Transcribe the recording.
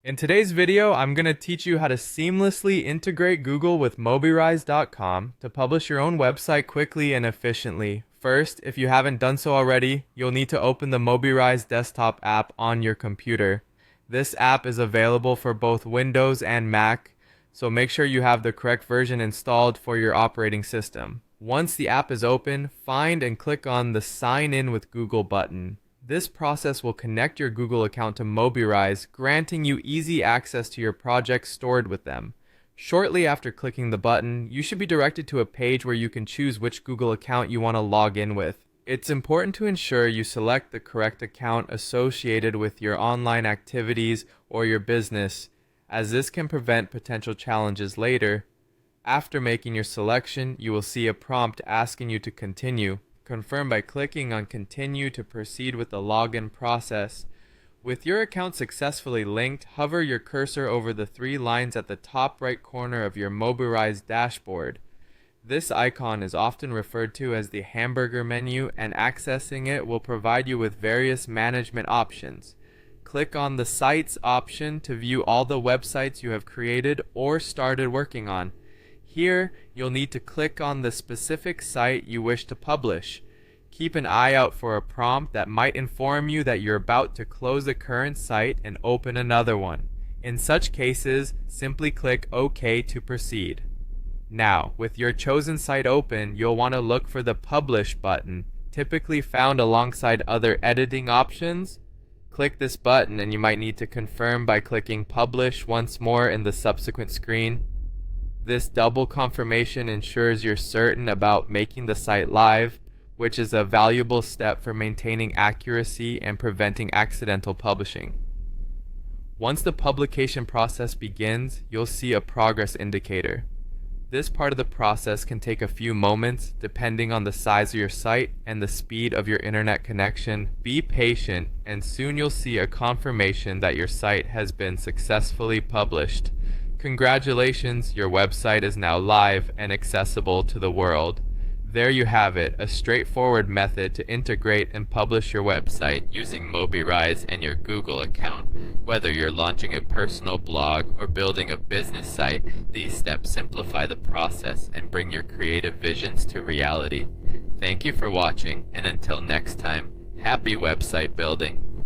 In today's video, I'm going to teach you how to seamlessly integrate Google with Mobirise.com to publish your own website quickly and efficiently. First, if you haven't done so already, you'll need to open the Mobirise desktop app on your computer. This app is available for both Windows and Mac, so make sure you have the correct version installed for your operating system. Once the app is open, find and click on the Sign In with Google button. This process will connect your Google account to Mobirise, granting you easy access to your projects stored with them. Shortly after clicking the button, you should be directed to a page where you can choose which Google account you want to log in with. It's important to ensure you select the correct account associated with your online activities or your business, as this can prevent potential challenges later. After making your selection, you will see a prompt asking you to continue. Confirm by clicking on Continue to proceed with the login process. With your account successfully linked, hover your cursor over the three lines at the top right corner of your Mobirise dashboard. This icon is often referred to as the hamburger menu, and accessing it will provide you with various management options. Click on the Sites option to view all the websites you have created or started working on. Here, you'll need to click on the specific site you wish to publish. Keep an eye out for a prompt that might inform you that you're about to close the current site and open another one. In such cases, simply click OK to proceed. Now, with your chosen site open, you'll want to look for the Publish button, typically found alongside other editing options. Click this button and you might need to confirm by clicking Publish once more in the subsequent screen. This double confirmation ensures you're certain about making the site live, which is a valuable step for maintaining accuracy and preventing accidental publishing. Once the publication process begins, you'll see a progress indicator. This part of the process can take a few moments depending on the size of your site and the speed of your internet connection. Be patient, and soon you'll see a confirmation that your site has been successfully published. Congratulations, your website is now live and accessible to the world. There you have it, a straightforward method to integrate and publish your website using Mobirise and your Google account. Whether you're launching a personal blog or building a business site, these steps simplify the process and bring your creative visions to reality. Thank you for watching, and until next time, happy website building.